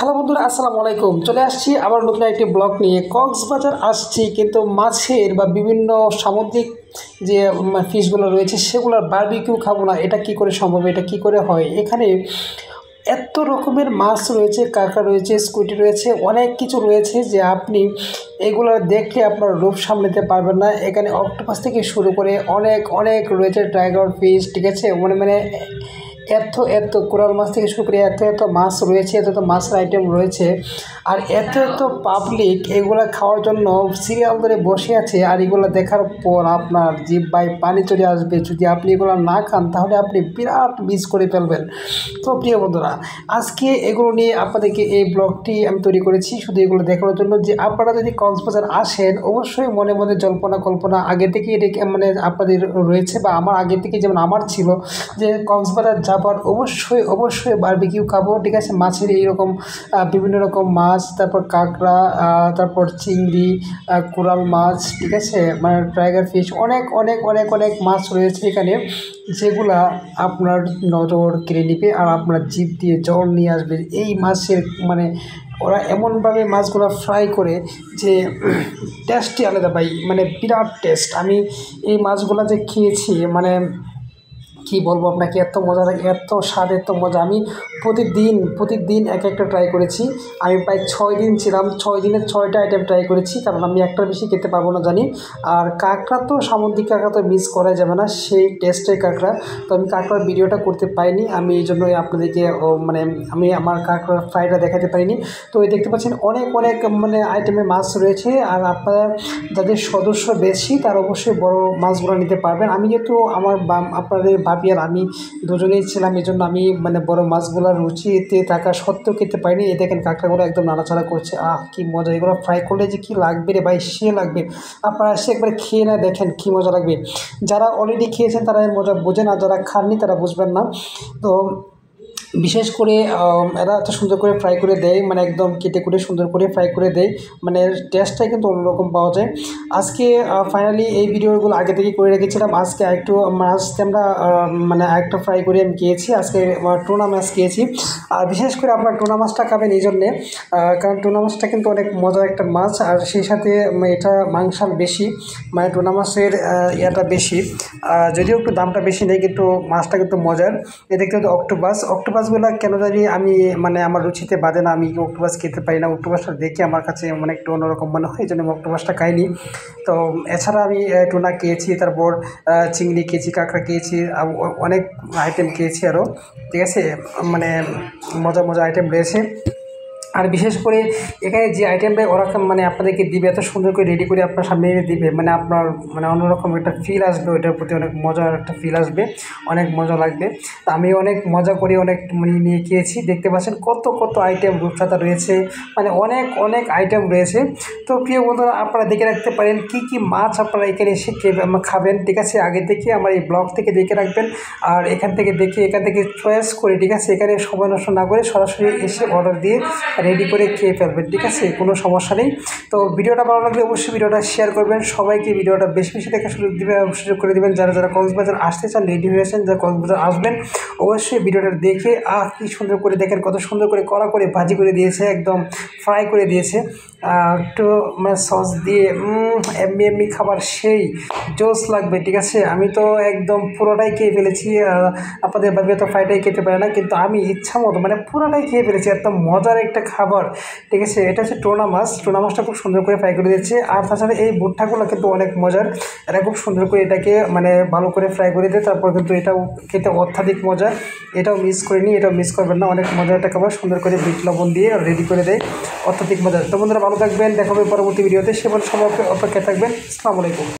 Hello বন্ধুরা, আসসালামু আলাইকুম। চলে আসছি আবার নতুন একটি ব্লগ নিয়ে। কক্সবাজার আসছি, কিন্তু মাছের বা বিভিন্ন সামুদ্রিক যে ফিশগুলো রয়েছে সেগুলোর বারবিকিউ খাবো না। এটা কি করে সম্ভব, এটা কি করে হয়? এখানে এত রকমের মাছ রয়েছে, কাঁকড়া রয়েছে, স্কুইড রয়েছে, অনেক কিছু রয়েছে যে আপনি এগুলো দেখে আপনার রূপ সামলাতে পারবেন না। এখানে অক্টোপাস থেকে শুরু করে অনেক অনেক রয়েছে, টাইগার ফিশ, ঠিক আছে, মানে এত কোরাল মাছ থেকে শুরু করে এত মাছ রয়েছে, এত মাছের আইটেম রয়েছে। আর এত পাবলিক এগুলো খাওয়ার জন্য সিরিয়াল ধরে বসে আছে। আর এগুলো দেখার পর আপনার জিহ্বায় পানি চলে আসবে। যদি আপনি এগুলো না খান তাহলে আপনি বিরাট মিস করে ফেলবেন। তো প্রিয় বন্ধুরা, আজকে এগুলো নিয়ে আপনাদেরকে এই ব্লগটি আমি তৈরি করেছি শুধু এগুলো দেখানোর জন্য যে আপনারা যদি কক্সবাজার আসেন অবশ্যই মনে মনে কল্পনা আগে থেকে এটা আপনাদের রয়েছে, বা আমার আগে থেকে যেমন আমার ছিল যে কক্সবাজার যাবার অবশ্যই বারবিকিউ খাবো, ঠিক আছে। মাছের এইরকম বিভিন্ন রকম মাছ, তারপর কাঁকড়া, তারপর চিংড়ি, কোরাল মাছ, ঠিক আছে, মানে টাইগার ফিশ, অনেক অনেক অনেক অনেক মাছ রয়েছে এখানে, যেগুলা আপনার নজর কেড়ে নেবে আর আপনার জিভ দিয়ে জল নিয়ে আসবে। এই মাছের ওরা এমনভাবে মাছগুলো ফ্রাই করে যে টেস্টই আলাদা ভাই, বিরাট টেস্ট। আমি এই মাছগুলো যে খেয়েছি কি বলবো আপনাকে, এত মজা লাগে, এত স্বাদ, এত মজা। আমি প্রতিদিন এক একটা ট্রাই করেছি। আমি প্রায় 6 দিন ছিলাম, 6 দিনে 6টা আইটেম ট্রাই করেছি, কারণ আমি একটার বেশি খেতে পারবো না জানি। আর কাঁকড়া তো, সামুদ্রিক কাঁকড়া তো মিস করা যাবে না, সেই টেস্টের কাঁকড়া। তো আমি কাঁকড়ার ভিডিওটা করতে পারিনি, আমি এই জন্যই আপনাদেরকে আমি আমার কাঁকড়ার ফ্রাইটা দেখাতে পারিনি। তো এই দেখতে পাচ্ছেন অনেক আইটেমের মাছ রয়েছে। আর আপনারা যাদের সদস্য বেশি তারা অবশ্যই বড় মাছগুলো নিতে পারবেন। আমি যেহেতু আপনাদের ভাবি আর আমি দুজনেই ছিলাম, এই জন্য আমি বড় মাছগুলোর রুচিতে থাকা সত্ত্বেও খেতে পারিনি। এই দেখেন কাঁকড়াগুলো একদম নাড়াচাড়া করছে, কি মজা! এগুলো ফ্রাই করলে যে কী লাগবে রে ভাই, সে লাগবে। আপনারা এসে একবার খেয়ে না দেখেন কী মজা লাগবে। যারা অলরেডি খেয়েছেন তারা এর মজা বোঝেন, আর যারা খাননি তারা বুঝবেন না। তো বিশেষ করে এরা এত সুন্দর করে ফ্রাই করে দেয়, একদম কেটে কুটে সুন্দর করে ফ্রাই করে দেয়, টেস্টটাই কিন্তু অন্যরকম পাওয়া যায়। আজকে ফাইনালি এই ভিডিওগুলো আগে থেকেই করে রেখেছিলাম। আজকে একটু মাছকে আমরা আরেকটা ফ্রাই করে আমি খেয়েছি। আজকে টুনা মাছ খেয়েছি। আর বিশেষ করে আপনার টুনা মাছটা খাবেন এই জন্যে, কারণ টুনা মাছটা কিন্তু অনেক মজার একটা মাছ। আর সেই সাথে এটা মাংসাল বেশি, টুনা মাছের ইয়েটা বেশি, যদিও একটু দামটা বেশি নেই, কিন্তু মাছটা কিন্তু মজার। এ দেখতে হচ্ছে অক্টোপাসগুলো কেন জানি আমি আমার রুচিতে বাদে না, আমি অক্টোপাস খেতে পারি না। অক্টোপাসটা দেখে আমার কাছে একটু অন্যরকম মনে হয়, এই জন্য আমি অক্টোপাসটা খাইনি। তো এছাড়া আমি টুনা খেয়েছি, তারপর চিংড়ি খেয়েছি, কাঁকড়া খেয়েছি, অনেক আইটেম খেয়েছি আরও, ঠিক আছে। মজা আইটেম রয়েছে। আর বিশেষ করে এখানে যে আইটেমটা ওরা আপনাদেরকে দিবে, এত সুন্দর করে রেডি করে আপনার সামনে এনে দিবে, আপনার অন্যরকম একটা ফিল আসবে, ওইটার প্রতি অনেক মজার একটা ফিল আসবে, অনেক মজা লাগবে। তা আমি অনেক মজা করে অনেক নিয়ে খেয়েছি। দেখতে পাচ্ছেন কত আইটেম, রূপসাদা রয়েছে, অনেক আইটেম রয়েছে। তো প্রিয় বন্ধুরা, আপনারা দেখে রাখতে পারেন কি মাছ আপনারা এখানে এসে খাবেন, ঠিক আছে। আগে থেকে আমার এই ব্লগ থেকে দেখে রাখবেন, আর এখান থেকে চয়েস করে, ঠিক আছে, এখানে সময় নষ্ট না করে সরাসরি এসে অর্ডার দিয়ে রেডি করে খেয়ে ফেলবেন, ঠিক আছে, কোনো সমস্যা নেই। তো ভিডিওটা ভালো লাগলে অবশ্যই ভিডিওটা শেয়ার করবেন, সবাইকে ভিডিওটা বেশি দেখার সুযোগ করে দেবেন। যারা কক্সবাজার আসতে চান, রেডি হয়েছেন, যারা কক্সবাজার আসবেন অবশ্যই ভিডিওটা দেখে কি সুন্দর করে দেখেন, কত সুন্দর করে কড়া করে ভাজি করে দিয়েছে, একদম ফ্রাই করে দিয়েছে, একটু সস দিয়ে এমনি খাবার সেই জোস লাগবে, ঠিক আছে। আমি তো একদম পুরোটাই খেয়ে ফেলেছি। আপনাদের ভাবে তো ফ্রাইটাই খেতে পারে না, কিন্তু আমি ইচ্ছা মতো পুরোটাই খেয়ে ফেলেছি, এত মজার একটা খাবার, ঠিক আছে। এটা হচ্ছে টুনা মাছটা খুব সুন্দর করে ফ্রাই করে দিচ্ছে। আর তাছাড়া এই ভুট্টাগুলো কিন্তু অনেক মজার, এরা খুব সুন্দর করে এটাকে ভালো করে ফ্রাই করে দেয়, তারপর কিন্তু এটাও খেতে অত্যাধিক মজা। এটাও মিস করিনি, এটাও মিস করবেন না, অনেক মজার একটা খাবার, সুন্দর করে বিট লবণ দিয়ে রেডি করে দেয়, অত্যাধিক মজার। তো বন্ধুরা ভালো থাকবেন, দেখা হবে পরবর্তী ভিডিওতে, সে সবাই অপেক্ষায় থাকবেন। আসসালামু আলাইকুম।